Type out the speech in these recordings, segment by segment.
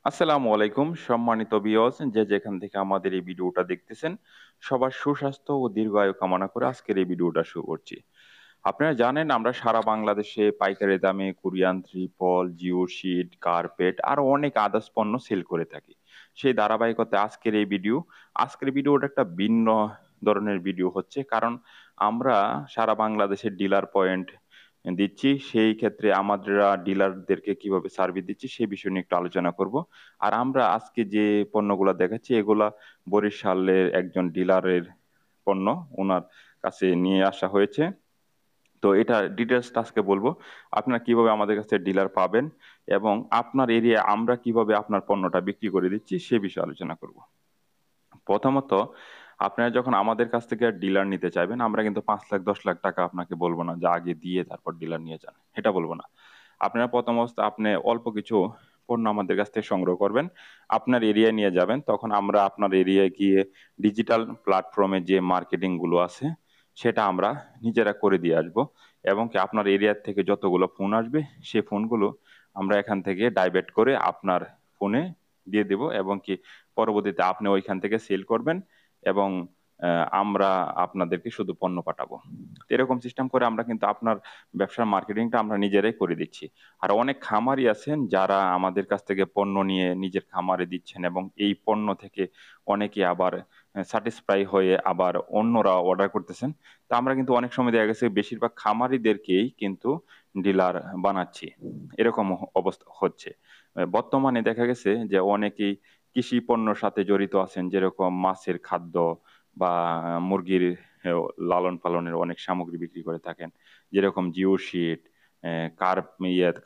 আসসালামু আলাইকুম সম্মানিত ভিউয়ার্স, যে যেখান থেকে আমাদের এই ভিডিওটা দেখতেছেন, সবার সুস্বাস্থ্য ও দীর্ঘায়ু কামনা করে আজকের এই ভিডিওটা শুরু করছি। আপনারা জানেন আমরা সারা বাংলাদেশে পাইকারি দামে কোরিয়ান ত্রিপল, জিও শিট, কার্পেট আরো অনেক আদার্স পণ্য সেল করে থাকি। সেই ধারাবাহিকতায় আজকের ভিডিওটা একটা ভিন্ন ধরনের ভিডিও হচ্ছে, কারণ আমরা সারা বাংলাদেশের ডিলার পয়েন্ট দিচ্ছি। সেই ক্ষেত্রে আমরা ডিলারদেরকে কিভাবে সার্ভিস দিচ্ছি সেই বিষয় নিয়ে একটু আলোচনা করব। আর আমরা আজকে যে পণ্যগুলো দেখাচ্ছি এগুলা বরিশালের একজন ডিলারের পণ্য, ওনার কাছে নিয়ে আসা হয়েছে। তো এটা ডিটেলসটা আজকে বলবো, আপনারা কিভাবে আমাদের কাছে ডিলার পাবেন এবং আপনার এরিয়া আমরা কিভাবে আপনার পণ্যটা বিক্রি করে দিচ্ছি সে বিষয়ে আলোচনা করব। প্রথমত, আপনারা যখন আমাদের কাছ থেকে ডিলার নিতে চাইবেন, আমরা কিন্তু 5 লাখ 10 লাখ টাকা আপনাকে বলবো না যে আগে দিয়ে তারপর ডিলার নিয়ে যান, এটা বলবো না। আপনারা প্রথম অবস্থা আপনি অল্প কিছু পণ্য আমাদের কাছ থেকে সংগ্রহ করবেন, আপনার এরিয়ায় নিয়ে যাবেন, তখন আমরা আপনার এরিয়ায় গিয়ে ডিজিটাল প্ল্যাটফর্মে যে মার্কেটিং গুলো আছে সেটা আমরা নিজেরা করে দিয়ে আসবো। এবং কি আপনার এরিয়া থেকে যতগুলো ফোন আসবে সেই ফোনগুলো আমরা এখান থেকে ডাইভার্ট করে আপনার ফোনে দিয়ে দেব, এবং কি পরবর্তীতে আপনি ওইখান থেকে সেল করবেন এবং আমরা আপনাদেরকে শুধু পণ্য পাঠাবো। তো এরকম সিস্টেম করে আমরা কিন্তু আপনার ব্যবসার মার্কেটিংটা আমরা নিজেরাই করে দিচ্ছি। আর অনেক খামারি আছেন যারা আমাদের কাছ থেকে পণ্য নিয়ে নিজের খামারে দিচ্ছেন, এবং এই পণ্য থেকে অনেকে আবার স্যাটিসফাই হয়ে আবার অন্যরা অর্ডার করতেছেন। তা আমরা কিন্তু অনেক সময় দেখা গেছে বেশিরভাগ খামারিদেরকেই কিন্তু ডিলার বানাচ্ছি, এরকম অবস্থা হচ্ছে। বর্তমানে দেখা গেছে যে অনেকেই কৃষি পণ্যের সাথে জড়িত আছেন, যেরকম মাছের খাদ্য বা মুরগির লালন পালনের অনেক সামগ্রী বিক্রি করে থাকেন, যেরকম জিও শিট,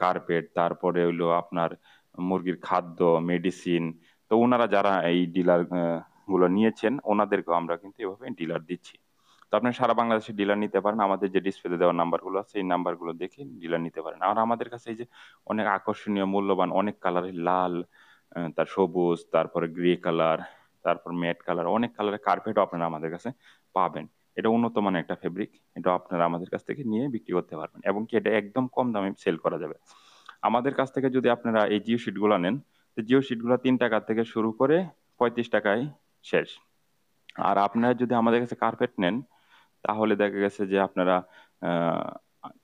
কার্পেট, তারপরে হইলো আপনার মুরগির খাদ্য, মেডিসিন। তো ওনারা যারা এই ডিলার গুলো নিয়েছেন ওনাদেরকেও আমরা কিন্তু এভাবে ডিলার দিচ্ছি। তো আপনি সারা বাংলাদেশে ডিলার নিতে পারেন, আমাদের যে ডিসপ্লে দেওয়া নাম্বারগুলো আছে এই নাম্বারগুলো দেখে ডিলার নিতে পারেন। আর আমাদের কাছে এই যে অনেক আকর্ষণীয় মূল্যবান অনেক কালারের লাল, তার সবুজ, তারপরে গ্রে কালার, তারপর ম্যাট কালার, অনেক কালারের কার্পেটও আপনারা আমাদের কাছে পাবেন। এটা উন্নত মানের একটা ফেব্রিক, এটা আপনারা আমাদের কাছ থেকে নিয়ে বিক্রি করতে পারবেন, এবং কি এটা একদম কম দামে সেল করা যাবে। আমাদের কাছ থেকে যদি আপনারা এই জিও শিট গুলা নেন, তো জিও শিট গুলা 3 টাকা থেকে শুরু করে 35 টাকায় শেষ। আর আপনারা যদি আমাদের কাছে কার্পেট নেন তাহলে দেখা গেছে যে আপনারা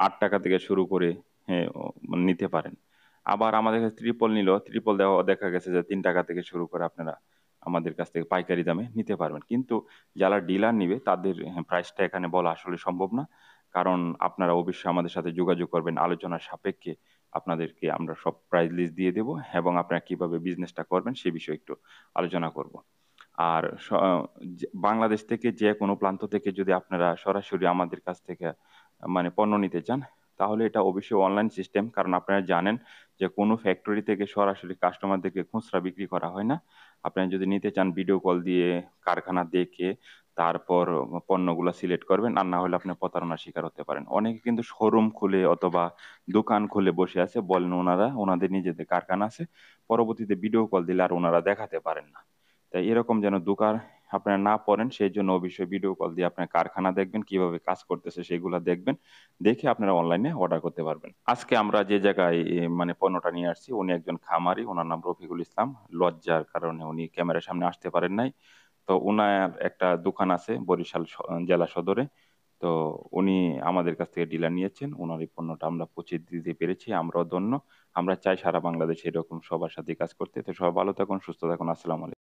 8 টাকা থেকে শুরু করে নিতে পারেন। আবার আমাদের কাছে ত্রিপল নিল, ত্রিপল দেওয়া দেখা গেছে যে 3 টাকা থেকে শুরু করে আপনারা আমাদের কাছ থেকে পাইকারি দামে নিতে পারবেন। কিন্তু যারা ডিলার নিবে তাদের প্রাইসটা এখানে বলা আসলে সম্ভব না, কারণ আপনারা অবশ্যই আমাদের সাথে যোগাযোগ করবেন, আলোচনার সাপেক্ষে আপনাদেরকে আমরা সব প্রাইস লিস্ট দিয়ে দেবো, এবং আপনারা কিভাবে বিজনেসটা করবেন সে বিষয়ে একটু আলোচনা করব। আর বাংলাদেশ থেকে যে কোনো প্রান্ত থেকে যদি আপনারা সরাসরি আমাদের কাছ থেকে মানে পণ্য নিতে চান, তাহলে এটা অবশ্যই অনলাইন সিস্টেম, কারণ আপনারা জানেন যে কোনো ফ্যাক্টরি থেকে সরাসরি কাস্টমারদেরকে খুচরা বিক্রি করা হয় না। আপনারা যদি নিতে চান ভিডিও কল দিয়ে কারখানা দেখে তারপর পণ্যগুলো সিলেক্ট করবেন, আর না হলে আপনি প্রতারণার শিকার হতে পারেন। অনেকে কিন্তু শোরুম খুলে অথবা দোকান খুলে বসে আছে, বলেন ওনারা ওনাদের নিজেদের কারখানা আছে, পরবর্তীতে ভিডিও কল দিলে আর ওনারা দেখাতে পারেন না। তাই এরকম যেন দোকান আপনারা না পড়েন সেই জন্য অবশ্যই ভিডিও কল দিয়ে আপনার কারখানা দেখবেন, কিভাবে কাজ করতেছে সেগুলো দেখবেন, দেখে আপনারা অনলাইনে অর্ডার করতে পারবেন। আজকে আমরা যে জায়গায় মানে পণ্যটা নিয়ে আসছি, উনি একজন খামারি, ওনার নাম রফিকুল ইসলাম। লজ্জার কারণে উনি ক্যামেরার সামনে আসতে পারেন নাই। তো উনার একটা দোকান আছে বরিশাল জেলা সদরে। তো উনি আমাদের কাছ থেকে ডিলার নিয়েছেন, ওনার এই পণ্যটা আমরা পৌঁছে দিতে পেরেছি, আমরাও ধন্য। আমরা চাই সারা বাংলাদেশে এরকম সবার সাথে কাজ করতে। তো সবাই ভালো থাকুন, সুস্থ থাকুন, আসসালামু আলাইকুম।